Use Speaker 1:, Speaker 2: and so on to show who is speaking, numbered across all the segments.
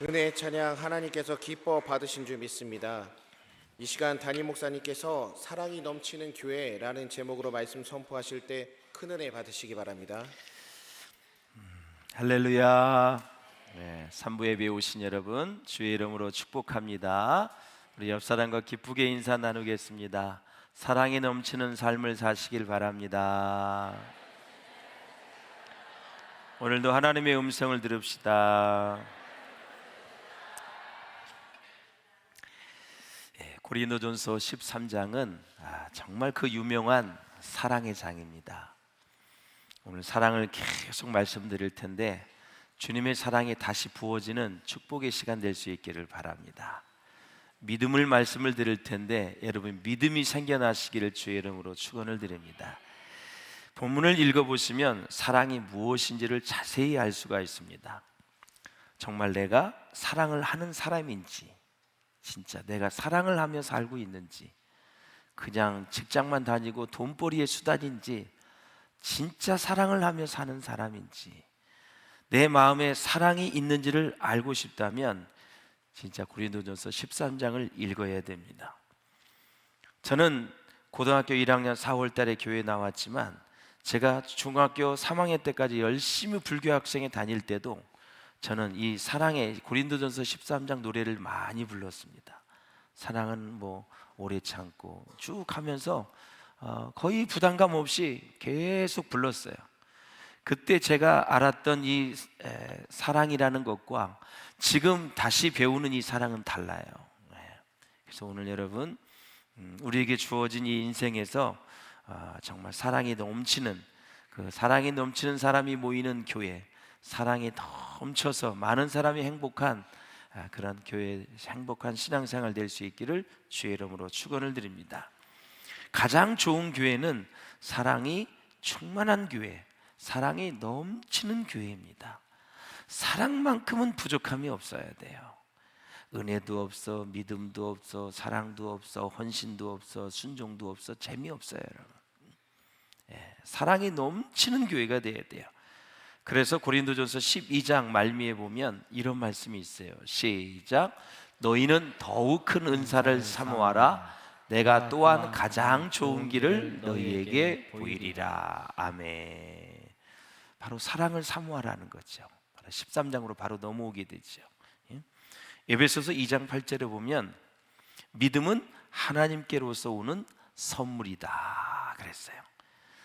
Speaker 1: 은혜의 찬양 하나님께서 기뻐 받으신 줄 믿습니다. 이 시간 담임 목사님께서 사랑이 넘치는 교회라는 제목으로 말씀 선포하실 때 큰 은혜 받으시기 바랍니다.
Speaker 2: 할렐루야. 네, 3부 예배 오신 여러분 주의 이름으로 축복합니다. 우리 옆 사람과 기쁘게 인사 나누겠습니다. 사랑이 넘치는 삶을 사시길 바랍니다. 오늘도 하나님의 음성을 들읍시다. 고린도전서 13장은 정말 그 유명한 사랑의 장입니다. 오늘 사랑을 계속 말씀드릴 텐데 주님의 사랑이 다시 부어지는 축복의 시간 될 수 있기를 바랍니다. 믿음을 말씀을 드릴 텐데 여러분 믿음이 생겨나시기를 주의 이름으로 축원을 드립니다. 본문을 읽어보시면 사랑이 무엇인지를 자세히 알 수가 있습니다. 정말 내가 사랑을 하는 사람인지, 진짜 내가 사랑을 하며 살고 있는지, 그냥 직장만 다니고 돈벌이의 수단인지, 진짜 사랑을 하며 사는 사람인지, 내 마음에 사랑이 있는지를 알고 싶다면 진짜 고린도전서 13장을 읽어야 됩니다. 저는 고등학교 1학년 4월 달에 교회에 나왔지만 제가 중학교 3학년 때까지 열심히 불교 학생회 다닐 때도 저는 이 사랑의 고린도전서 13장 노래를 많이 불렀습니다. 사랑은 뭐 오래 참고 쭉 하면서 거의 부담감 없이 계속 불렀어요. 그때 제가 알았던 이 사랑이라는 것과 지금 다시 배우는 이 사랑은 달라요. 그래서 오늘 여러분 우리에게 주어진 이 인생에서 정말 사랑이 넘치는, 그 사랑이 넘치는 사람이 모이는 교회, 사랑이 넘쳐서 많은 사람이 행복한 그런 교회, 행복한 신앙생활 될 수 있기를 주의 이름으로 축원을 드립니다. 가장 좋은 교회는 사랑이 충만한 교회, 사랑이 넘치는 교회입니다. 사랑만큼은 부족함이 없어야 돼요. 은혜도 없어, 믿음도 없어, 사랑도 없어, 헌신도 없어, 순종도 없어, 재미없어요 여러분. 사랑이 넘치는 교회가 돼야 돼요. 그래서 고린도전서 12장 말미에 보면 이런 말씀이 있어요. 시작. 너희는 더욱 큰 은사를 사모하라. 내가 또한 가장 좋은 길을 너희에게 보이리라. 아멘. 바로 사랑을 사모하라는 거죠. 13장으로 바로 넘어오게 되죠. 에베소서 2장 8절에 보면 믿음은 하나님께로서 오는 선물이다 그랬어요.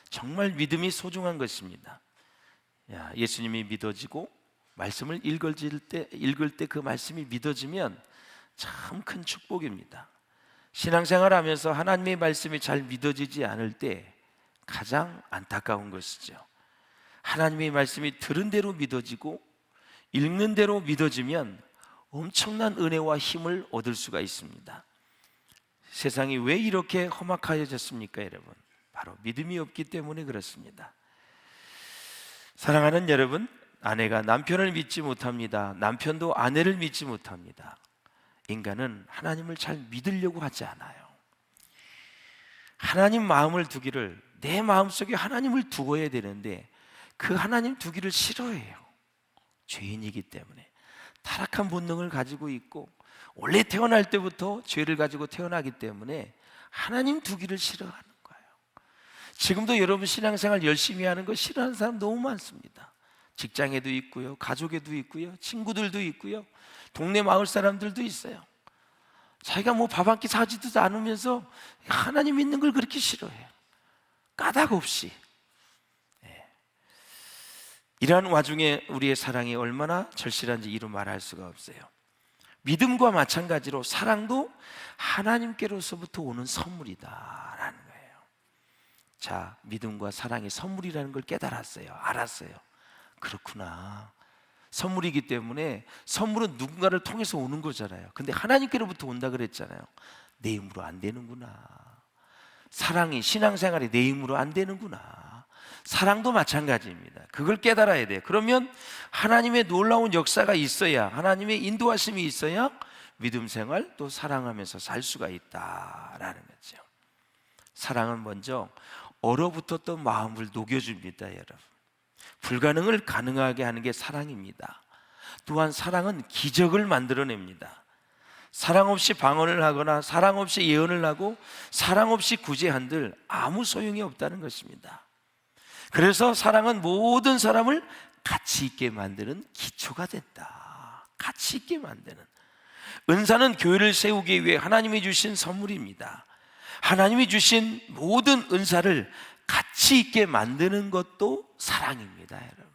Speaker 2: 정말 믿음이 소중한 것입니다. 예수님이 믿어지고 말씀을 읽을 때 그 말씀이 믿어지면 참 큰 축복입니다. 신앙생활 하면서 하나님의 말씀이 잘 믿어지지 않을 때 가장 안타까운 것이죠. 하나님의 말씀이 들은 대로 믿어지고 읽는 대로 믿어지면 엄청난 은혜와 힘을 얻을 수가 있습니다. 세상이 왜 이렇게 험악해졌습니까 여러분? 바로 믿음이 없기 때문에 그렇습니다. 사랑하는 여러분, 아내가 남편을 믿지 못합니다. 남편도 아내를 믿지 못합니다. 인간은 하나님을 잘 믿으려고 하지 않아요. 하나님 마음을 두기를, 내 마음속에 하나님을 두어야 되는데 그 하나님 두기를 싫어해요. 죄인이기 때문에 타락한 본능을 가지고 있고 원래 태어날 때부터 죄를 가지고 태어나기 때문에 하나님 두기를 싫어하는 거예요. 지금도 여러분 신앙생활 열심히 하는 거 싫어하는 사람 너무 많습니다. 직장에도 있고요, 가족에도 있고요, 친구들도 있고요, 동네 마을 사람들도 있어요. 자기가 뭐 밥 한 끼 사지도 않으면서 하나님 믿는 걸 그렇게 싫어해요. 까닭 없이. 이러한 와중에 우리의 사랑이 얼마나 절실한지 이루 말할 수가 없어요. 믿음과 마찬가지로 사랑도 하나님께로서부터 오는 선물이다라는 거예요. 자, 믿음과 사랑이 선물이라는 걸 깨달았어요. 알았어요. 그렇구나. 선물이기 때문에 선물은 누군가를 통해서 오는 거잖아요. 근데 하나님께로부터 온다 그랬잖아요. 내 힘으로 안 되는구나. 사랑이, 신앙생활이 내 힘으로 안 되는구나. 사랑도 마찬가지입니다. 그걸 깨달아야 돼요. 그러면 하나님의 놀라운 역사가 있어야, 하나님의 인도하심이 있어야 믿음 생활 또 사랑하면서 살 수가 있다라는 거죠. 사랑은 먼저 얼어붙었던 마음을 녹여줍니다 여러분. 불가능을 가능하게 하는 게 사랑입니다. 또한 사랑은 기적을 만들어냅니다. 사랑 없이 방언을 하거나 사랑 없이 예언을 하고 사랑 없이 구제한들 아무 소용이 없다는 것입니다. 그래서 사랑은 모든 사람을 가치 있게 만드는 기초가 된다. 가치 있게 만드는. 은사는 교회를 세우기 위해 하나님이 주신 선물입니다. 하나님이 주신 모든 은사를 가치 있게 만드는 것도 사랑입니다, 여러분.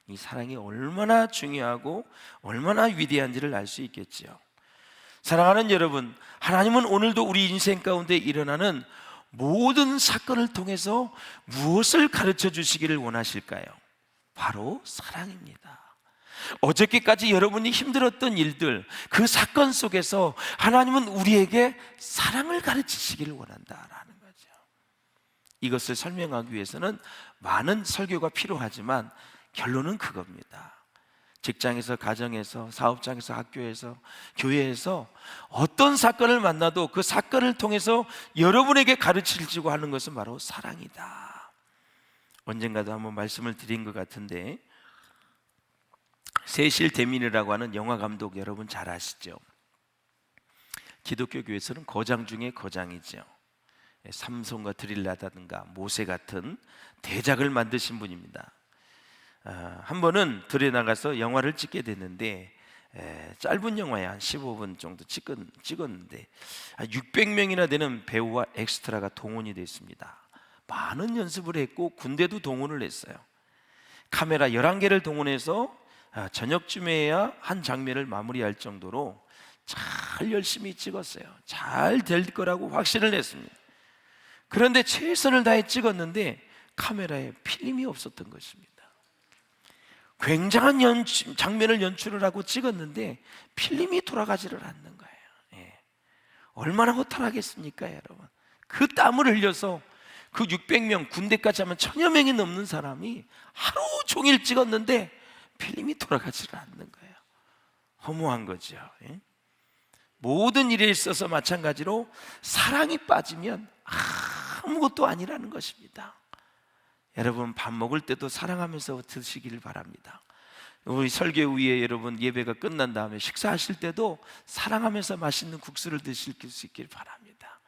Speaker 2: 이 사랑이 얼마나 중요하고 얼마나 위대한지를 알 수 있겠지요. 사랑하는 여러분, 하나님은 오늘도 우리 인생 가운데 일어나는 모든 사건을 통해서 무엇을 가르쳐 주시기를 원하실까요? 바로 사랑입니다. 어저께까지 여러분이 힘들었던 일들, 그 사건 속에서 하나님은 우리에게 사랑을 가르치시기를 원한다라는 거죠. 이것을 설명하기 위해서는 많은 설교가 필요하지만 결론은 그겁니다. 직장에서, 가정에서, 사업장에서, 학교에서, 교회에서 어떤 사건을 만나도 그 사건을 통해서 여러분에게 가르치려고 하는 것은 바로 사랑이다. 언젠가도 한번 말씀을 드린 것 같은데, 세실 데민이라고 하는 영화 감독 여러분 잘 아시죠? 기독교 교회에서는 거장 중에 거장이죠. 삼손과 드릴라다든가 모세 같은 대작을 만드신 분입니다. 한 번은 들에 나가서 영화를 찍게 됐는데 짧은 영화에 한 15분 정도 찍었는데 600명이나 되는 배우와 엑스트라가 동원이 됐습니다. 많은 연습을 했고 군대도 동원을 했어요. 카메라 11개를 동원해서 저녁쯤에야 한 장면을 마무리할 정도로 잘 열심히 찍었어요. 잘 될 거라고 확신을 했습니다. 그런데 최선을 다해 찍었는데 카메라에 필름이 없었던 것입니다. 굉장한 장면을 연출을 하고 찍었는데 필름이 돌아가지를 않는 거예요. 얼마나 허탈하겠습니까, 여러분? 그 땀을 흘려서 그 600명, 군대까지 하면 1000여 명이 넘는 사람이 하루 종일 찍었는데 필름이 돌아가지를 않는 거예요. 허무한 거죠. 모든 일에 있어서 마찬가지로 사랑이 빠지면 아무것도 아니라는 것입니다. 여러분, 밥 먹을 때도 사랑하면서 드시기를 바랍니다. 우리 설교 후에 여러분 예배가 끝난 다음에 식사하실 때도 사랑하면서 맛있는 국수를 드실 수 있길 바랍니다.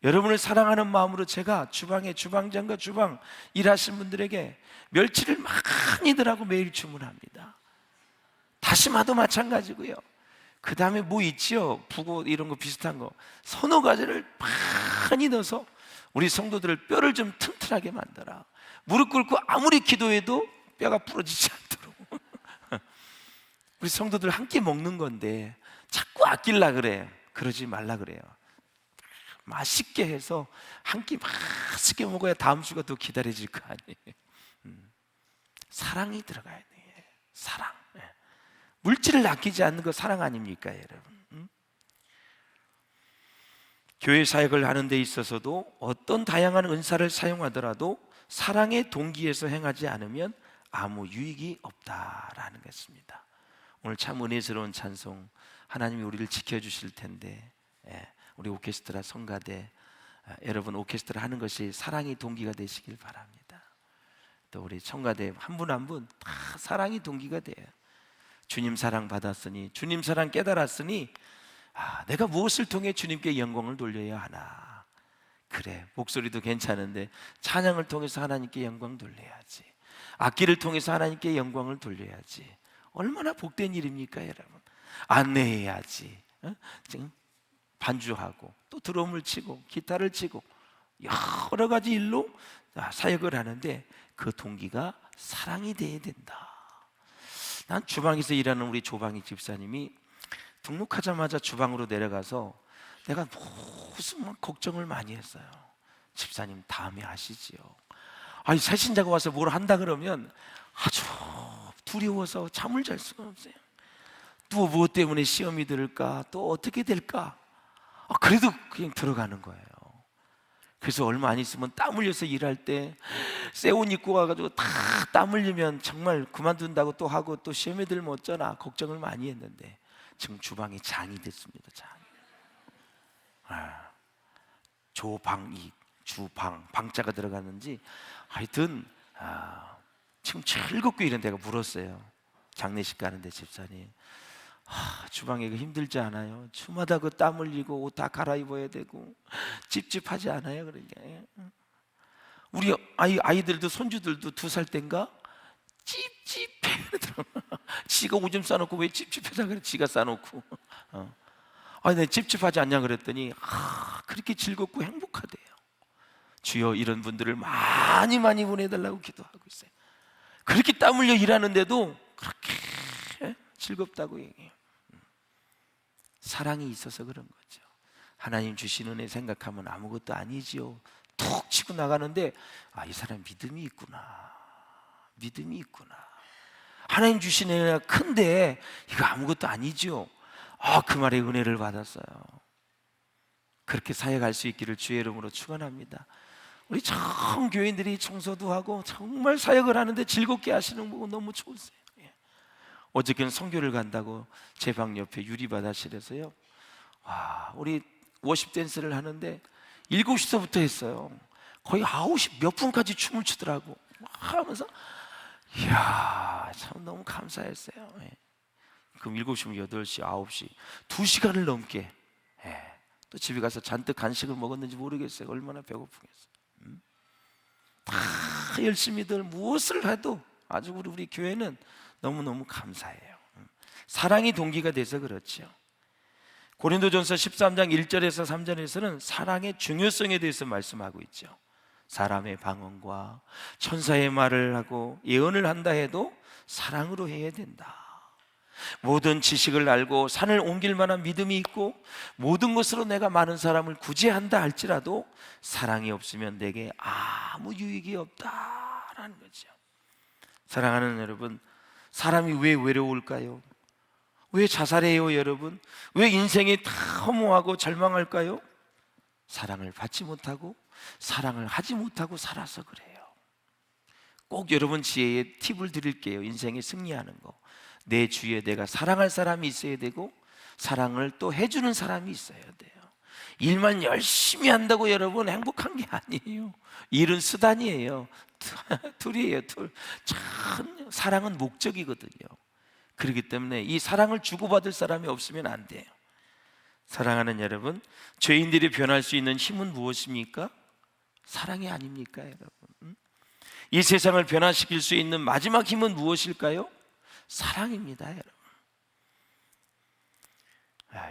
Speaker 2: 여러분을 사랑하는 마음으로 제가 주방에 주방장과 주방 일하시는 분들에게 멸치를 많이들 하고 매일 주문합니다. 다시마도 마찬가지고요. 그 다음에 뭐 있지요? 북어 이런 거 비슷한 거 서너 가지를 많이 넣어서 우리 성도들을 뼈를 좀 튼튼하게 만들어. 무릎 꿇고 아무리 기도해도 뼈가 부러지지 않도록. 우리 성도들 한 끼 먹는 건데 자꾸 아끼려 그래요. 그러지 말라 그래요. 맛있게 해서 한 끼 맛있게 먹어야 다음 주가 더 기다려질 거 아니에요. 사랑이 들어가야 돼요. 사랑. 물질을 아끼지 않는 거 사랑 아닙니까, 여러분? 교회 사역을 하는 데 있어서도 어떤 다양한 은사를 사용하더라도 사랑의 동기에서 행하지 않으면 아무 유익이 없다라는 것입니다. 오늘 참 은혜스러운 찬송, 하나님이 우리를 지켜주실 텐데 우리 오케스트라 성가대 여러분 오케스트라 하는 것이 사랑의 동기가 되시길 바랍니다. 또 우리 성가대 한 분 한 분 다 사랑의 동기가 돼요. 주님 사랑 받았으니, 주님 사랑 깨달았으니 내가 무엇을 통해 주님께 영광을 돌려야 하나. 그래, 목소리도 괜찮은데 찬양을 통해서 하나님께 영광 돌려야지. 악기를 통해서 하나님께 영광을 돌려야지. 얼마나 복된 일입니까, 여러분? 안내해야지. 반주하고 또 드럼을 치고 기타를 치고 여러 가지 일로 사역을 하는데 그 동기가 사랑이 돼야 된다. 난 주방에서 일하는 우리 조방희 집사님이 등록하자마자 주방으로 내려가서 내가 무슨 걱정을 많이 했어요. 집사님 다음에 하시지요. 아니 새신자가 와서 뭘 한다 그러면 아주 두려워서 잠을 잘 수가 없어요. 또 무엇 때문에 시험이 들을까, 또 어떻게 될까. 그래도 그냥 들어가는 거예요. 그래서 얼마 안 있으면 땀 흘려서 일할 때 새 옷 입고 와가지고 다 땀 흘리면 정말 그만둔다고 또 하고 또 시험에 들면 어쩌나 걱정을 많이 했는데 지금 주방이 장이 됐습니다. 장. 조방이 주방 방자가 들어갔는지 하여튼 지금 즐겁게 이런 데가 물었어요. 장례식 가는데 집사님, 주방에 그 힘들지 않아요? 주마다 그 땀 흘리고 옷 다 갈아입어야 되고 찝찝하지 않아요? 그러니까 우리 아이들도 손주들도 2살 땐가 찝찝해 그러더라고. 지가 오줌 싸놓고 왜 찝찝하다 그래? 지가 싸놓고. 아니 내 찝찝하지 않냐 그랬더니 그렇게 즐겁고 행복하대요. 주여 이런 분들을 많이 많이 보내달라고 기도하고 있어요. 그렇게 땀 흘려 일하는데도 그렇게 즐겁다고 얘기해요. 사랑이 있어서 그런 거죠. 하나님 주신 은혜 생각하면 아무것도 아니지요. 툭 치고 나가는데 이 사람 믿음이 있구나. 믿음이 있구나. 하나님 주신 은혜가 큰데 이거 아무것도 아니죠. 그 말에 은혜를 받았어요. 그렇게 사역할 수 있기를 주의 이름으로 축원합니다. 우리 참 교인들이 청소도 하고 정말 사역을 하는데 즐겁게 하시는 거 보고 너무 좋으세요. 어저께는 선교를 간다고 제 방 옆에 유리바다실에서요, 우리 워십 댄스를 하는데 7시서부터 했어요. 거의 9시 몇 분까지 춤을 추더라고. 하면서 이야 참 너무 감사했어요. 그럼 7시면 8시, 9시 2시간을 넘게 또 집에 가서 잔뜩 간식을 먹었는지 모르겠어요. 얼마나 배고프겠어요. 다 열심히들 무엇을 해도 아주 우리 교회는 너무너무 감사해요. 사랑이 동기가 돼서 그렇죠. 고린도전서 13장 1절에서 3절에서는 사랑의 중요성에 대해서 말씀하고 있죠. 사람의 방언과 천사의 말을 하고 예언을 한다 해도 사랑으로 해야 된다. 모든 지식을 알고 산을 옮길 만한 믿음이 있고 모든 것으로 내가 많은 사람을 구제한다 할지라도 사랑이 없으면 내게 아무 유익이 없다라는 거죠. 사랑하는 여러분, 사람이 왜 외로울까요? 왜 자살해요 여러분? 왜 인생이 다 허무하고 절망할까요? 사랑을 받지 못하고 사랑을 하지 못하고 살아서 그래요. 꼭 여러분 지혜에 팁을 드릴게요. 인생에 승리하는 거, 내 주위에 내가 사랑할 사람이 있어야 되고 사랑을 또 해주는 사람이 있어야 돼요. 일만 열심히 한다고 여러분 행복한 게 아니에요. 일은 수단이에요. 툴이에요, 툴. 참 사랑은 목적이거든요. 그렇기 때문에 이 사랑을 주고받을 사람이 없으면 안 돼요. 사랑하는 여러분, 죄인들이 변할 수 있는 힘은 무엇입니까? 사랑이 아닙니까 여러분? 이 세상을 변화시킬 수 있는 마지막 힘은 무엇일까요? 사랑입니다 여러분.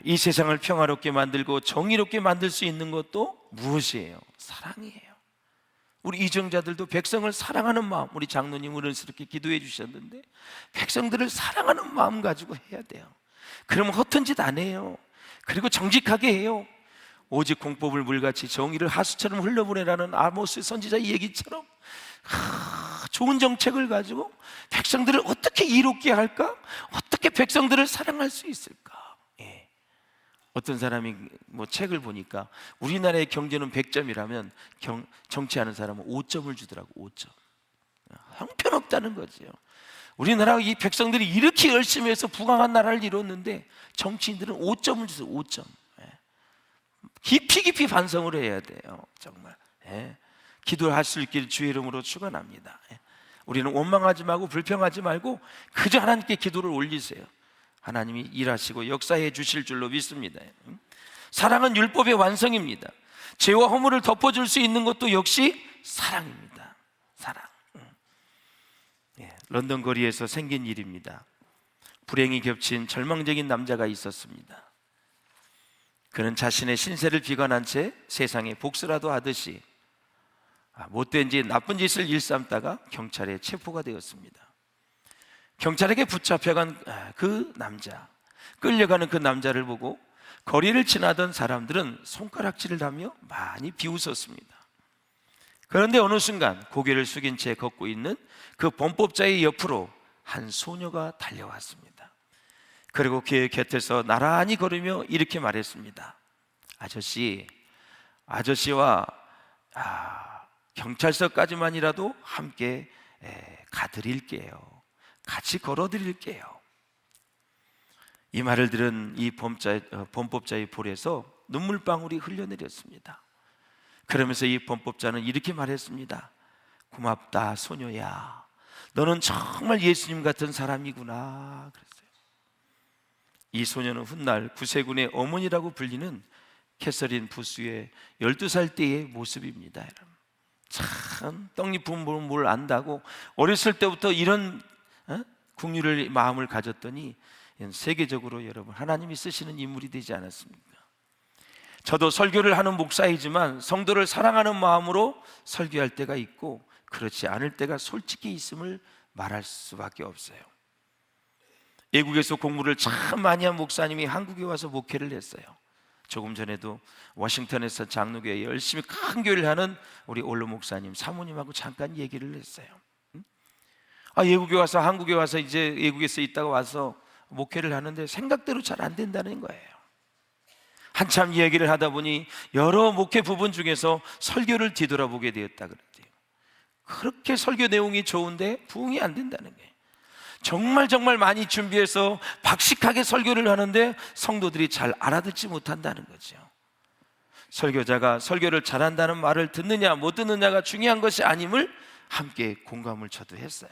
Speaker 2: 이 세상을 평화롭게 만들고 정의롭게 만들 수 있는 것도 무엇이에요? 사랑이에요. 우리 이정자들도 백성을 사랑하는 마음, 우리 장로님 어른스럽게 기도해 주셨는데 백성들을 사랑하는 마음 가지고 해야 돼요. 그러면 허튼 짓 안 해요. 그리고 정직하게 해요. 오직 공법을 물같이 정의를 하수처럼 흘려보내라는 아모스 선지자의 얘기처럼 좋은 정책을 가지고 백성들을 어떻게 이롭게 할까? 어떻게 백성들을 사랑할 수 있을까? 어떤 사람이 책을 보니까 우리나라의 경제는 100점이라면 정치하는 사람은 5점을 주더라고. 5점. 형편없다는 거죠. 우리나라 이 백성들이 이렇게 열심히 해서 부강한 나라를 이뤘는데 정치인들은 5점을 주세요. 5점. 깊이 반성을 해야 돼요. 정말. 기도할 수 있기를 주의 이름으로 축원합니다. 우리는 원망하지 말고 불평하지 말고 그저 하나님께 기도를 올리세요. 하나님이 일하시고 역사해 주실 줄로 믿습니다. 사랑은 율법의 완성입니다. 죄와 허물을 덮어줄 수 있는 것도 역시 사랑입니다. 사랑. 런던 거리에서 생긴 일입니다. 불행이 겹친 절망적인 남자가 있었습니다. 그는 자신의 신세를 비관한 채 세상에 복수라도 하듯이 못된 짓, 나쁜 짓을 일삼다가 경찰에 체포가 되었습니다. 경찰에게 붙잡혀간 그 남자, 끌려가는 그 남자를 보고 거리를 지나던 사람들은 손가락질을 하며 많이 비웃었습니다. 그런데 어느 순간 고개를 숙인 채 걷고 있는 그 범법자의 옆으로 한 소녀가 달려왔습니다. 그리고 그의 곁에서 나란히 걸으며 이렇게 말했습니다. 아저씨와 경찰서까지만이라도 함께 가드릴게요. 같이 걸어드릴게요. 이 말을 들은 이 범법자의 볼에서 눈물방울이 흘러내렸습니다. 그러면서 이 범법자는 이렇게 말했습니다. 고맙다 소녀야. 너는 정말 예수님 같은 사람이구나 그랬어요. 이 소녀는 훗날 구세군의 어머니라고 불리는 캐서린 부스의 12살 때의 모습입니다. 여러분, 참 떡잎 부분 뭘 안다고 어렸을 때부터 이런 국률의 마음을 가졌더니 세계적으로 여러분 하나님이 쓰시는 인물이 되지 않았습니까? 저도 설교를 하는 목사이지만 성도를 사랑하는 마음으로 설교할 때가 있고 그렇지 않을 때가 솔직히 있음을 말할 수밖에 없어요. 외국에서 공부를 참 많이 한 목사님이 한국에 와서 목회를 했어요. 조금 전에도 워싱턴에서 장로교회에 열심히 큰 교회를 하는 우리 올로 목사님 사모님하고 잠깐 얘기를 했어요. 외국에 와서 한국에 와서 이제 외국에서 있다가 와서 목회를 하는데 생각대로 잘 안 된다는 거예요. 한참 이야기를 하다 보니 여러 목회 부분 중에서 설교를 뒤돌아보게 되었다 그랬대요. 그렇게 설교 내용이 좋은데 부응이 안 된다는 거예요. 정말 많이 준비해서 박식하게 설교를 하는데 성도들이 잘 알아듣지 못한다는 거죠. 설교자가 설교를 잘한다는 말을 듣느냐 못 듣느냐가 중요한 것이 아님을 함께 공감을 저도 했어요.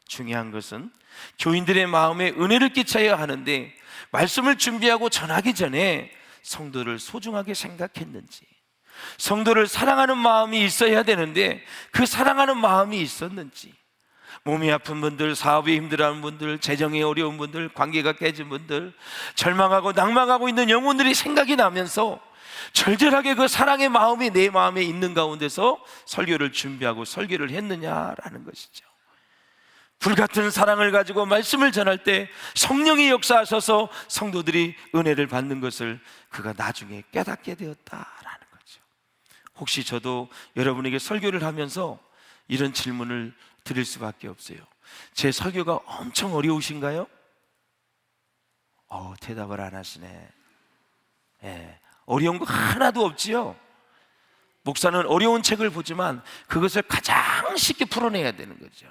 Speaker 2: 중요한 것은 교인들의 마음에 은혜를 끼쳐야 하는데 말씀을 준비하고 전하기 전에 성도를 소중하게 생각했는지, 성도를 사랑하는 마음이 있어야 되는데 그 사랑하는 마음이 있었는지, 몸이 아픈 분들, 사업이 힘들어하는 분들, 재정이 어려운 분들, 관계가 깨진 분들, 절망하고 낭망하고 있는 영혼들이 생각이 나면서 절절하게 그 사랑의 마음이 내 마음에 있는 가운데서 설교를 준비하고 설교를 했느냐라는 것이죠. 불같은 사랑을 가지고 말씀을 전할 때 성령이 역사하셔서 성도들이 은혜를 받는 것을 그가 나중에 깨닫게 되었다라는 거죠. 혹시 저도 여러분에게 설교를 하면서 이런 질문을 드릴 수밖에 없어요. 제 설교가 엄청 어려우신가요? 대답을 안 하시네. 어려운 거 하나도 없지요. 목사는 어려운 책을 보지만 그것을 가장 쉽게 풀어내야 되는 거죠.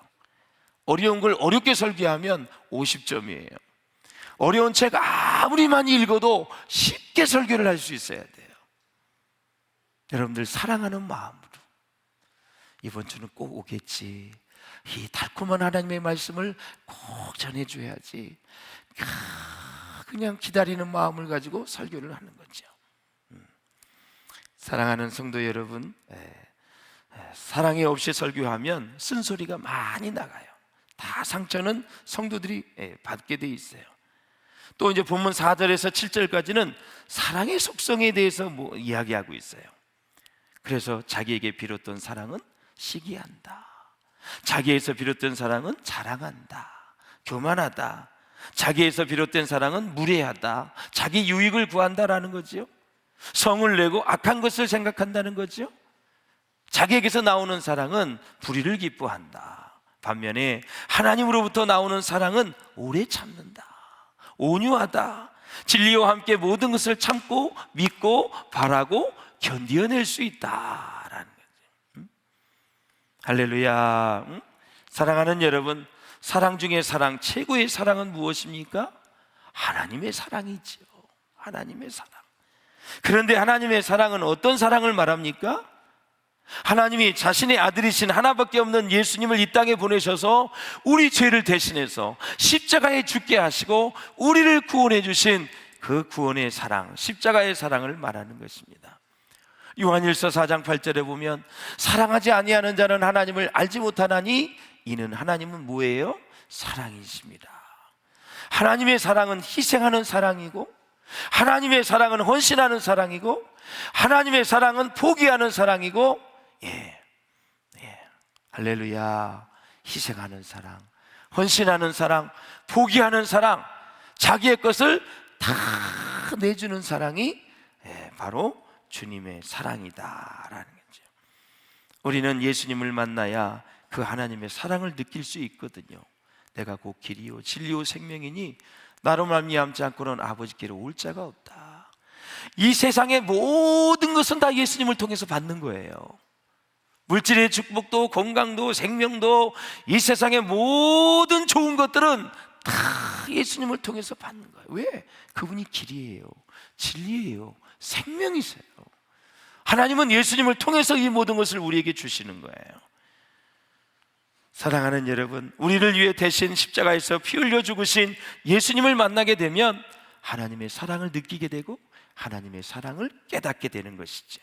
Speaker 2: 어려운 걸 어렵게 설교하면 50점이에요. 어려운 책 아무리 많이 읽어도 쉽게 설교를 할 수 있어야 돼요. 여러분들 사랑하는 마음으로 이번 주는 꼭 오겠지, 이 달콤한 하나님의 말씀을 꼭 전해줘야지, 그냥 기다리는 마음을 가지고 설교를 하는 거죠. 사랑하는 성도 여러분, 사랑이 없이 설교하면 쓴소리가 많이 나가요. 다 상처는 성도들이 받게 돼 있어요. 또 이제 본문 4절에서 7절까지는 사랑의 속성에 대해서 이야기하고 있어요. 그래서 자기에게 비롯된 사랑은 시기한다, 자기에서 비롯된 사랑은 자랑한다, 교만하다, 자기에서 비롯된 사랑은 무례하다, 자기 유익을 구한다라는 거죠. 성을 내고 악한 것을 생각한다는 거죠. 자기에게서 나오는 사랑은 불의를 기뻐한다. 반면에 하나님으로부터 나오는 사랑은 오래 참는다, 온유하다, 진리와 함께 모든 것을 참고 믿고 바라고 견디어낼 수 있다라는 거죠. 할렐루야. 사랑하는 여러분, 사랑 중에 사랑, 최고의 사랑은 무엇입니까? 하나님의 사랑이지요. 하나님의 사랑. 그런데 하나님의 사랑은 어떤 사랑을 말합니까? 하나님이 자신의 아들이신 하나밖에 없는 예수님을 이 땅에 보내셔서 우리 죄를 대신해서 십자가에 죽게 하시고 우리를 구원해 주신 그 구원의 사랑, 십자가의 사랑을 말하는 것입니다. 요한일서 4장 8절에 보면 사랑하지 아니하는 자는 하나님을 알지 못하나니 이는 하나님은 뭐예요? 사랑이십니다. 하나님의 사랑은 희생하는 사랑이고, 하나님의 사랑은 헌신하는 사랑이고, 하나님의 사랑은 포기하는 사랑이고, 할렐루야. 희생하는 사랑, 헌신하는 사랑, 포기하는 사랑, 자기의 것을 다 내주는 사랑이 바로 주님의 사랑이다라는 거죠. 우리는 예수님을 만나야 그 하나님의 사랑을 느낄 수 있거든요. 내가 곧 길이요 진리요 생명이니 나로 말미암지 않고는 아버지께로 올 자가 없다. 이 세상의 모든 것은 다 예수님을 통해서 받는 거예요. 물질의 축복도 건강도 생명도 이 세상의 모든 좋은 것들은 다 예수님을 통해서 받는 거예요. 왜? 그분이 길이에요, 진리예요, 생명이세요. 하나님은 예수님을 통해서 이 모든 것을 우리에게 주시는 거예요. 사랑하는 여러분, 우리를 위해 대신 십자가에서 피 흘려 죽으신 예수님을 만나게 되면 하나님의 사랑을 느끼게 되고 하나님의 사랑을 깨닫게 되는 것이죠.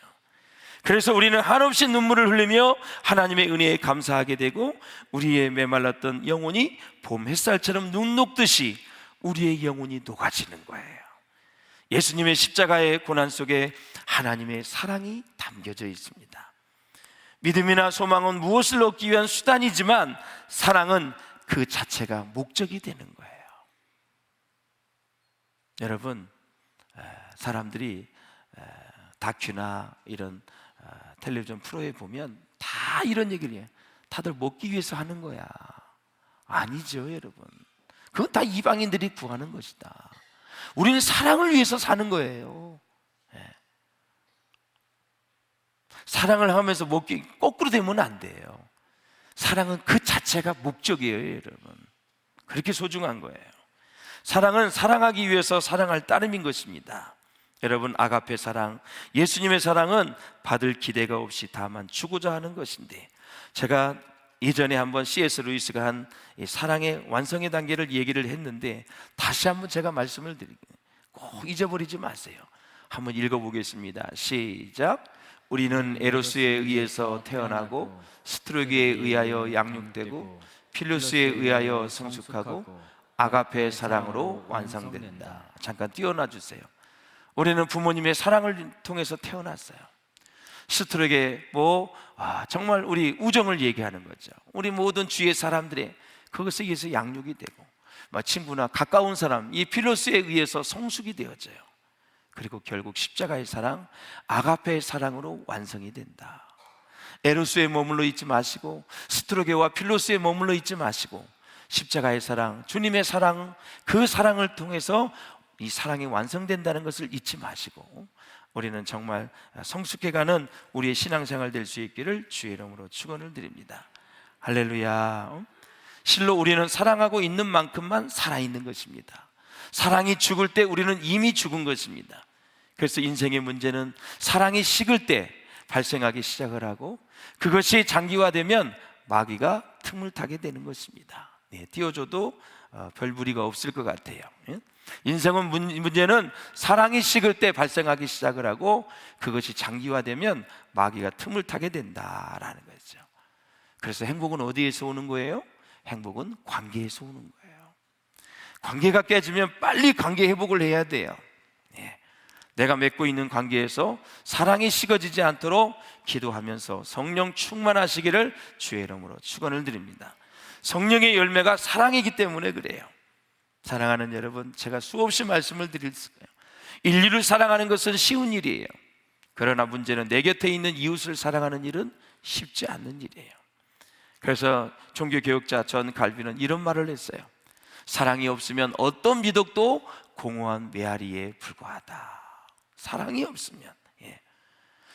Speaker 2: 그래서 우리는 한없이 눈물을 흘리며 하나님의 은혜에 감사하게 되고 우리의 메말랐던 영혼이 봄 햇살처럼 눈 녹듯이 우리의 영혼이 녹아지는 거예요. 예수님의 십자가의 고난 속에 하나님의 사랑이 담겨져 있습니다. 믿음이나 소망은 무엇을 얻기 위한 수단이지만 사랑은 그 자체가 목적이 되는 거예요. 여러분, 사람들이 다큐나 이런 텔레비전 프로에 보면 다 이런 얘기를 해요. 다들 먹기 위해서 하는 거야. 아니죠, 여러분. 그건 다 이방인들이 구하는 것이다. 우리는 사랑을 위해서 사는 거예요. 사랑을 하면서 먹기 거꾸로 되면 안 돼요. 사랑은 그 자체가 목적이에요, 여러분. 그렇게 소중한 거예요. 사랑은 사랑하기 위해서 사랑할 따름인 것입니다. 여러분, 아가페 사랑, 예수님의 사랑은 받을 기대가 없이 다만 주고자 하는 것인데, 제가 예전에 한번 C.S. 루이스가 한 사랑의 완성의 단계를 얘기를 했는데 다시 한번 제가 말씀을 드릴게요. 꼭 잊어버리지 마세요. 한번 읽어보겠습니다. 시작. 우리는 에로스에 의해서 태어나고 스트로기에 의하여 양육되고 필로스에 의하여 성숙하고 아가페의 사랑으로 완성된다. 잠깐 띄워놔 주세요. 우리는 부모님의 사랑을 통해서 태어났어요. 스트로게 정말 우리 우정을 얘기하는 거죠. 우리 모든 주위의 사람들의 그것에 의해서 양육이 되고 친구나 가까운 사람, 이 필로스에 의해서 성숙이 되어져요. 그리고 결국 십자가의 사랑, 아가페의 사랑으로 완성이 된다. 에로스에 머물러 있지 마시고 스트로게와 필로스에 머물러 있지 마시고 십자가의 사랑, 주님의 사랑, 그 사랑을 통해서 이 사랑이 완성된다는 것을 잊지 마시고 우리는 정말 성숙해가는 우리의 신앙생활 될 수 있기를 주의 이름으로 축원을 드립니다. 할렐루야. 실로 우리는 사랑하고 있는 만큼만 살아있는 것입니다. 사랑이 죽을 때 우리는 이미 죽은 것입니다. 그래서 인생의 문제는 사랑이 식을 때 발생하기 시작을 하고 그것이 장기화되면 마귀가 틈을 타게 되는 것입니다. 띄워줘도 별 무리가 없을 것 같아요. 인생은 문제는 사랑이 식을 때 발생하기 시작을 하고 그것이 장기화되면 마귀가 틈을 타게 된다라는 거죠. 그래서 행복은 어디에서 오는 거예요? 행복은 관계에서 오는 거예요. 관계가 깨지면 빨리 관계 회복을 해야 돼요. 내가 맺고 있는 관계에서 사랑이 식어지지 않도록 기도하면서 성령 충만하시기를 주의 이름으로 축원을 드립니다. 성령의 열매가 사랑이기 때문에 그래요. 사랑하는 여러분, 제가 수없이 말씀을 드릴 거예요. 인류를 사랑하는 것은 쉬운 일이에요. 그러나 문제는 내 곁에 있는 이웃을 사랑하는 일은 쉽지 않는 일이에요. 그래서 종교개혁자 존 칼빈은 이런 말을 했어요. 사랑이 없으면 어떤 미덕도 공허한 메아리에 불과하다. 사랑이 없으면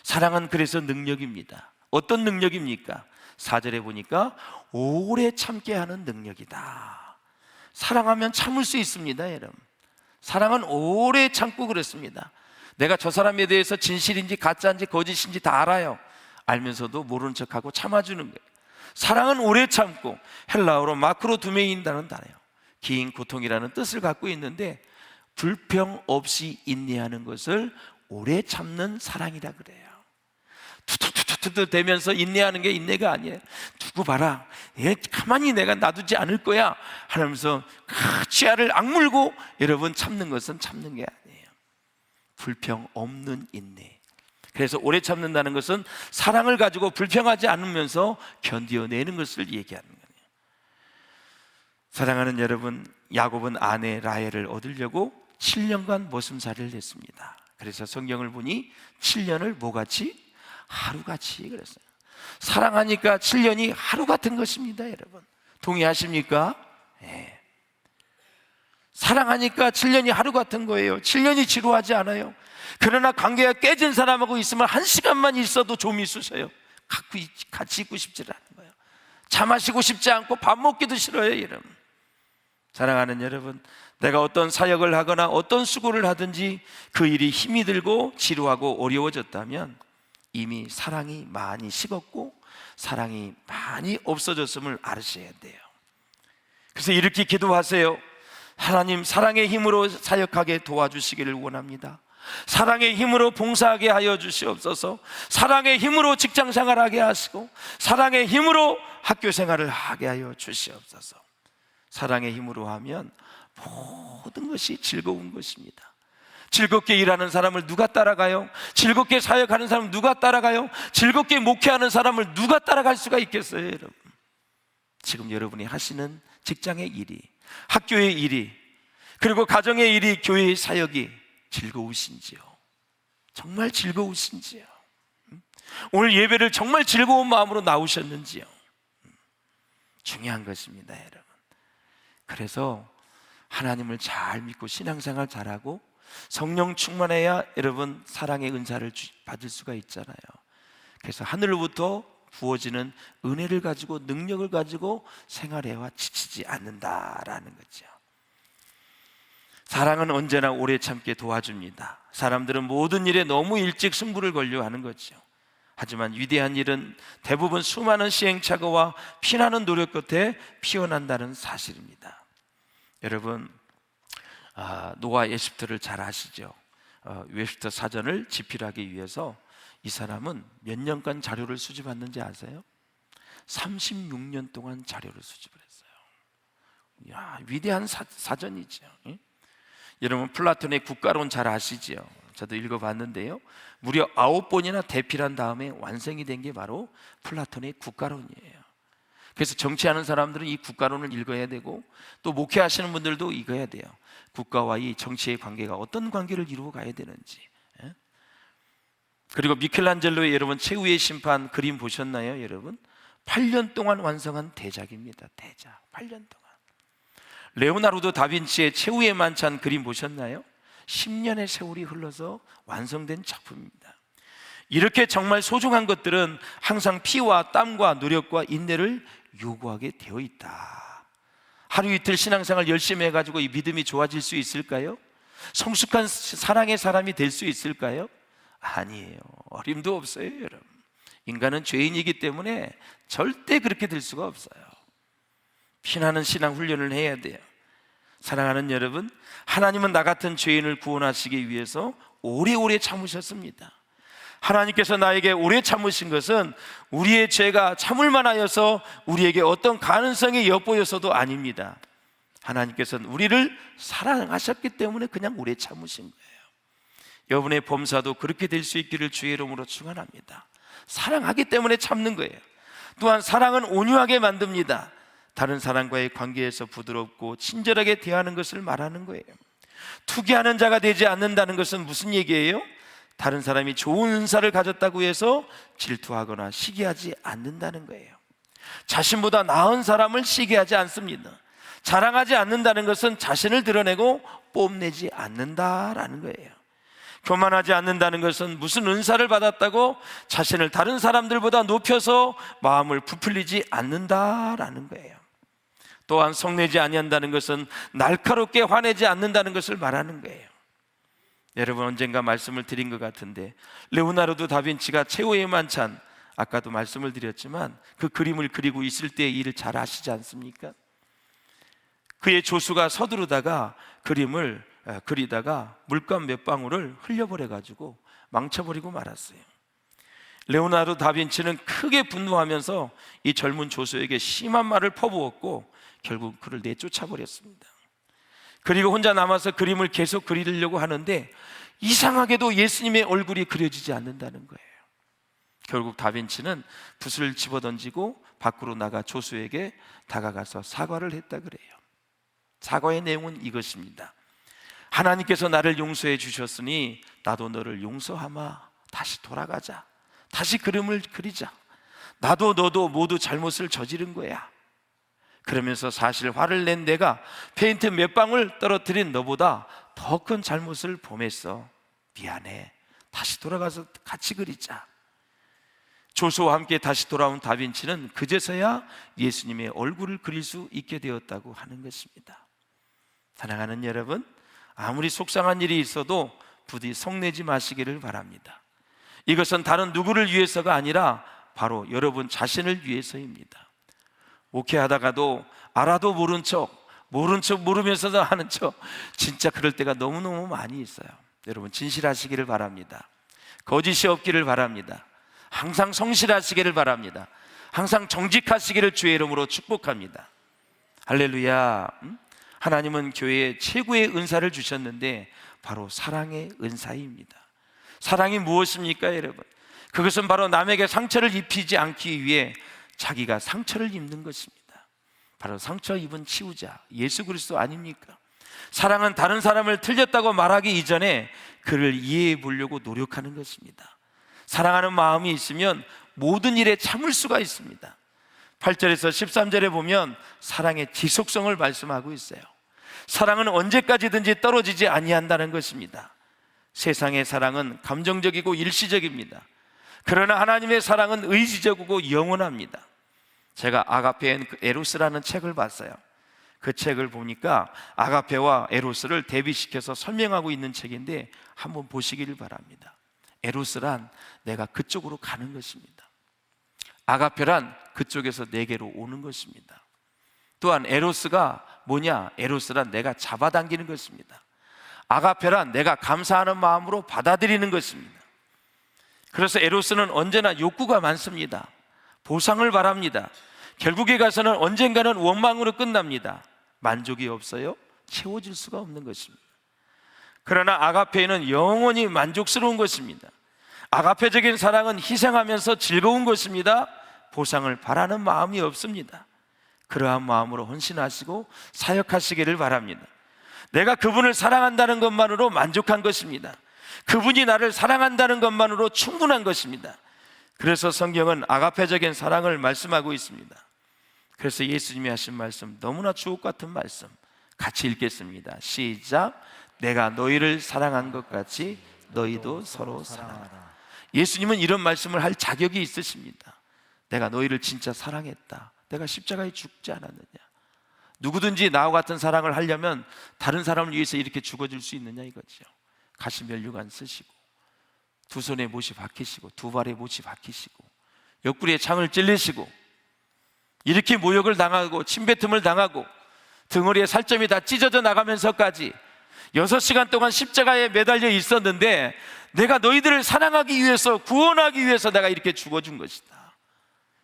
Speaker 2: 사랑은 그래서 능력입니다. 어떤 능력입니까? 4절에 보니까 오래 참게 하는 능력이다. 사랑하면 참을 수 있습니다, 여러분. 사랑은 오래 참고 그렇습니다. 내가 저 사람에 대해서 진실인지 가짜인지 거짓인지 다 알아요. 알면서도 모르는 척하고 참아주는 거예요. 사랑은 오래 참고, 헬라어로 마크로두메인이라는 단어예요. 긴 고통이라는 뜻을 갖고 있는데 불평 없이 인내하는 것을 오래 참는 사랑이라 그래요. 투투투투투 되면서 인내하는 게 인내가 아니에요. 두고 봐라, 가만히 내가 놔두지 않을 거야 하면서 치아를 악물고 여러분 참는 것은 참는 게 아니에요. 불평 없는 인내. 그래서 오래 참는다는 것은 사랑을 가지고 불평하지 않으면서 견뎌내는 것을 얘기하는 거예요. 사랑하는 여러분, 야곱은 아내 라헬을 얻으려고 7년간 머슴살이를 했습니다. 그래서 성경을 보니 7년을 뭐같이? 하루같이 그랬어요. 사랑하니까 7년이 하루 같은 것입니다, 여러분. 동의하십니까? 네. 사랑하니까 7년이 하루 같은 거예요. 7년이 지루하지 않아요. 그러나 관계가 깨진 사람하고 있으면 1시간만 있어도 좀이 쑤셔요. 같이 있고 싶지 않은 거예요. 차 마시고 싶지 않고 밥 먹기도 싫어요, 여러분. 사랑하는 여러분, 내가 어떤 사역을 하거나 어떤 수고를 하든지 그 일이 힘이 들고 지루하고 어려워졌다면 이미 사랑이 많이 식었고 사랑이 많이 없어졌음을 알으셔야 돼요. 그래서 이렇게 기도하세요. 하나님, 사랑의 힘으로 사역하게 도와주시기를 원합니다. 사랑의 힘으로 봉사하게 하여 주시옵소서. 사랑의 힘으로 직장생활하게 하시고 사랑의 힘으로 학교생활을 하게 하여 주시옵소서. 사랑의 힘으로 하면 모든 것이 즐거운 것입니다. 즐겁게 일하는 사람을 누가 따라가요? 즐겁게 사역하는 사람을 누가 따라가요? 즐겁게 목회하는 사람을 누가 따라갈 수가 있겠어요, 여러분? 지금 여러분이 하시는 직장의 일이, 학교의 일이, 그리고 가정의 일이, 교회의 사역이 즐거우신지요? 정말 즐거우신지요? 오늘 예배를 정말 즐거운 마음으로 나오셨는지요? 중요한 것입니다, 여러분. 그래서 하나님을 잘 믿고 신앙생활 잘하고 성령 충만해야 여러분 사랑의 은사를 받을 수가 있잖아요. 그래서 하늘로부터 부어지는 은혜를 가지고 능력을 가지고 생활해와 지치지 않는다라는 거죠. 사랑은 언제나 오래 참게 도와줍니다. 사람들은 모든 일에 너무 일찍 승부를 걸려 하는 거죠. 하지만 위대한 일은 대부분 수많은 시행착오와 피나는 노력 끝에 피어난다는 사실입니다. 여러분, 노아 에집트를 잘 아시죠? 웹스터 사전을 집필하기 위해서 이 사람은 몇 년간 자료를 수집했는지 아세요? 36년 동안 자료를 수집을 했어요. 이야, 위대한 사전이죠. 여러분, 플라톤의 국가론 잘 아시죠? 저도 읽어봤는데요, 무려 9번이나 대필한 다음에 완성이 된 게 바로 플라톤의 국가론이에요. 그래서 정치하는 사람들은 이 국가론을 읽어야 되고 또 목회하시는 분들도 읽어야 돼요. 국가와 이 정치의 관계가 어떤 관계를 이루어 가야 되는지. 그리고 미켈란젤로의 여러분 최후의 심판 그림 보셨나요, 여러분? 8년 동안 완성한 대작입니다. 대작. 8년 동안. 레오나르도 다빈치의 최후의 만찬 그림 보셨나요? 10년의 세월이 흘러서 완성된 작품입니다. 이렇게 정말 소중한 것들은 항상 피와 땀과 노력과 인내를 요구하게 되어 있다. 하루 이틀 신앙생활 열심히 해가지고 이 믿음이 좋아질 수 있을까요? 성숙한 사랑의 사람이 될 수 있을까요? 아니에요. 어림도 없어요, 여러분. 인간은 죄인이기 때문에 절대 그렇게 될 수가 없어요. 피나는 신앙 훈련을 해야 돼요. 사랑하는 여러분, 하나님은 나 같은 죄인을 구원하시기 위해서 오래오래 참으셨습니다. 하나님께서 나에게 오래 참으신 것은 우리의 죄가 참을 만하여서 우리에게 어떤 가능성이 엿보여서도 아닙니다. 하나님께서는 우리를 사랑하셨기 때문에 그냥 오래 참으신 거예요. 여러분의 범사도 그렇게 될 수 있기를 주의 이름으로 축원합니다. 사랑하기 때문에 참는 거예요. 또한 사랑은 온유하게 만듭니다. 다른 사람과의 관계에서 부드럽고 친절하게 대하는 것을 말하는 거예요. 투기하는 자가 되지 않는다는 것은 무슨 얘기예요? 다른 사람이 좋은 은사를 가졌다고 해서 질투하거나 시기하지 않는다는 거예요. 자신보다 나은 사람을 시기하지 않습니다. 자랑하지 않는다는 것은 자신을 드러내고 뽐내지 않는다라는 거예요. 교만하지 않는다는 것은 무슨 은사를 받았다고 자신을 다른 사람들보다 높여서 마음을 부풀리지 않는다라는 거예요. 또한 성내지 아니한다는 것은 날카롭게 화내지 않는다는 것을 말하는 거예요. 여러분, 언젠가 말씀을 드린 것 같은데 레오나르도 다빈치가 최후의 만찬, 아까도 말씀을 드렸지만 그 그림을 그리고 있을 때의 일을 잘 아시지 않습니까? 그의 조수가 서두르다가 그림을 그리다가 물감 몇 방울을 흘려버려가지고 망쳐버리고 말았어요. 레오나르도 다빈치는 크게 분노하면서 이 젊은 조수에게 심한 말을 퍼부었고 결국 그를 내쫓아버렸습니다. 그리고 혼자 남아서 그림을 계속 그리려고 하는데 이상하게도 예수님의 얼굴이 그려지지 않는다는 거예요. 결국 다빈치는 붓을 집어던지고 밖으로 나가 조수에게 다가가서 사과를 했다 그래요. 사과의 내용은 이것입니다. 하나님께서 나를 용서해 주셨으니 나도 너를 용서하마. 다시 돌아가자. 다시 그림을 그리자. 나도 너도 모두 잘못을 저지른 거야. 그러면서 사실 화를 낸 내가 페인트 몇 방울 떨어뜨린 너보다 더 큰 잘못을 범했어. 미안해. 다시 돌아가서 같이 그리자. 조수와 함께 다시 돌아온 다빈치는 그제서야 예수님의 얼굴을 그릴 수 있게 되었다고 하는 것입니다. 사랑하는 여러분, 아무리 속상한 일이 있어도 부디 성내지 마시기를 바랍니다. 이것은 다른 누구를 위해서가 아니라 바로 여러분 자신을 위해서입니다. 목회하다가도 알아도 모른 척 모르면서도 하는 척, 진짜 그럴 때가 너무너무 많이 있어요. 여러분 진실하시기를 바랍니다. 거짓이 없기를 바랍니다. 항상 성실하시기를 바랍니다. 항상 정직하시기를 주의 이름으로 축복합니다. 할렐루야. 하나님은 교회에 최고의 은사를 주셨는데 바로 사랑의 은사입니다. 사랑이 무엇입니까, 여러분? 그것은 바로 남에게 상처를 입히지 않기 위해 자기가 상처를 입는 것입니다. 바로 상처 입은 치유자 예수 그리스도 아닙니까? 사랑은 다른 사람을 틀렸다고 말하기 이전에 그를 이해해 보려고 노력하는 것입니다. 사랑하는 마음이 있으면 모든 일에 참을 수가 있습니다. 8절에서 13절에 보면 사랑의 지속성을 말씀하고 있어요. 사랑은 언제까지든지 떨어지지 아니한다는 것입니다. 세상의 사랑은 감정적이고 일시적입니다. 그러나 하나님의 사랑은 의지적이고 영원합니다. 제가 아가페 앤 에로스라는 책을 봤어요. 그 책을 보니까 아가페와 에로스를 대비시켜서 설명하고 있는 책인데 한번 보시기를 바랍니다. 에로스란 내가 그쪽으로 가는 것입니다. 아가페란 그쪽에서 내게로 오는 것입니다. 또한 에로스가 뭐냐? 에로스란 내가 잡아당기는 것입니다. 아가페란 내가 감사하는 마음으로 받아들이는 것입니다. 그래서 에로스는 언제나 욕구가 많습니다. 보상을 바랍니다. 결국에 가서는 언젠가는 원망으로 끝납니다. 만족이 없어요? 채워질 수가 없는 것입니다. 그러나 아가페는 영원히 만족스러운 것입니다. 아가페적인 사랑은 희생하면서 즐거운 것입니다. 보상을 바라는 마음이 없습니다. 그러한 마음으로 헌신하시고 사역하시기를 바랍니다. 내가 그분을 사랑한다는 것만으로 만족한 것입니다. 그분이 나를 사랑한다는 것만으로 충분한 것입니다. 그래서 성경은 아가페적인 사랑을 말씀하고 있습니다. 그래서 예수님이 하신 말씀, 너무나 주옥 같은 말씀 같이 읽겠습니다. 시작. 내가 너희를 사랑한 것 같이 너희도 서로 사랑하라. 예수님은 이런 말씀을 할 자격이 있으십니다. 내가 너희를 진짜 사랑했다. 내가 십자가에 죽지 않았느냐. 누구든지 나와 같은 사랑을 하려면 다른 사람을 위해서 이렇게 죽어줄 수 있느냐 이거죠. 가시면류관 쓰시고 두 손에 못이 박히시고 두 발에 못이 박히시고 옆구리에 창을 찔리시고 이렇게 모욕을 당하고 침뱉음을 당하고 등허리에 살점이 다 찢어져 나가면서까지 6시간 동안 십자가에 매달려 있었는데 내가 너희들을 사랑하기 위해서, 구원하기 위해서 내가 이렇게 죽어준 것이다.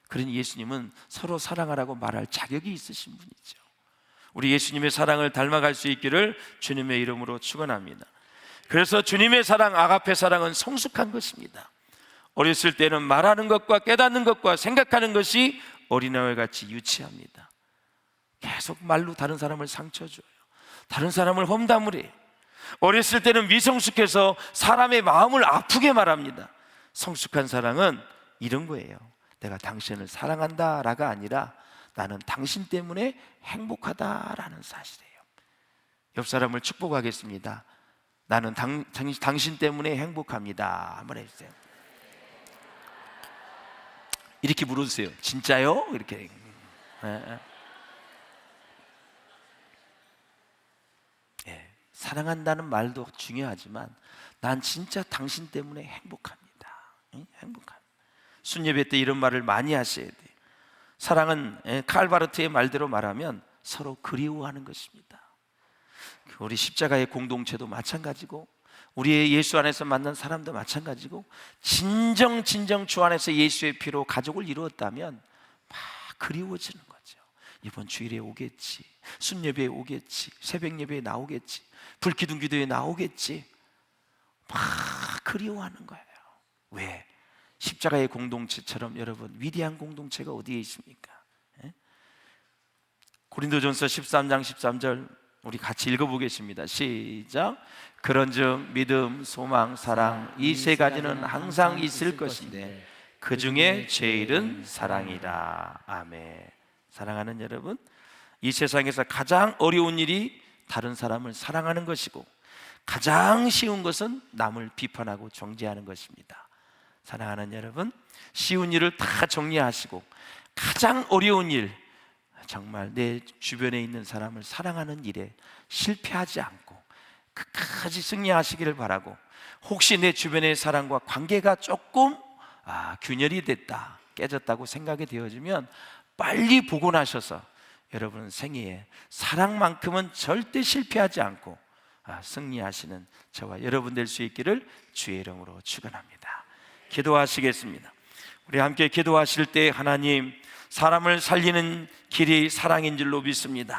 Speaker 2: 그러니 예수님은 서로 사랑하라고 말할 자격이 있으신 분이죠. 우리 예수님의 사랑을 닮아갈 수 있기를 주님의 이름으로 축원합니다. 그래서 주님의 사랑, 아가페 사랑은 성숙한 것입니다. 어렸을 때는 말하는 것과 깨닫는 것과 생각하는 것이 어린아이 같이 유치합니다. 계속 말로 다른 사람을 상처 줘요. 다른 사람을 험담을 해요. 어렸을 때는 미성숙해서 사람의 마음을 아프게 말합니다. 성숙한 사랑은 이런 거예요. 내가 당신을 사랑한다라가 아니라 나는 당신 때문에 행복하다라는 사실이에요. 옆 사람을 축복하겠습니다. 나는 당신 때문에 행복합니다. 한번 해주세요. 이렇게 물어주세요. 진짜요? 이렇게. 사랑한다는 말도 중요하지만 난 진짜 당신 때문에 행복합니다. 행복합니다. 순예배 때 이런 말을 많이 하셔야 돼요. 사랑은 칼바르트의 말대로 말하면 서로 그리워하는 것입니다. 우리 십자가의 공동체도 마찬가지고 우리의 예수 안에서 만난 사람도 마찬가지고 진정 주 안에서 예수의 피로 가족을 이루었다면 막 그리워지는 거죠. 이번 주일에 오겠지, 순예배에 오겠지, 새벽 예배에 나오겠지, 불기둥 기도에 나오겠지, 막 그리워하는 거예요. 왜? 십자가의 공동체처럼 여러분 위대한 공동체가 어디에 있습니까? 고린도전서 13장 13절 우리 같이 읽어보겠습니다. 시작. 그런즉 믿음, 소망, 사랑 이 세 가지는 항상 있을 것인데 그 중에 제일은 사랑이다. 아멘. 사랑하는 여러분, 이 세상에서 가장 어려운 일이 다른 사람을 사랑하는 것이고 가장 쉬운 것은 남을 비판하고 정죄하는 것입니다. 사랑하는 여러분, 쉬운 일을 다 정리하시고 가장 어려운 일, 정말 내 주변에 있는 사람을 사랑하는 일에 실패하지 않고 끝까지 승리하시기를 바라고, 혹시 내 주변의 사람과 관계가 조금 균열이 됐다, 깨졌다고 생각이 되어지면 빨리 복원하셔서 여러분 생애에 사랑만큼은 절대 실패하지 않고 승리하시는 저와 여러분 될 수 있기를 주의 이름으로 축원합니다. 기도하시겠습니다. 우리 함께 기도하실 때 하나님, 사람을 살리는 길이 사랑인 줄로 믿습니다.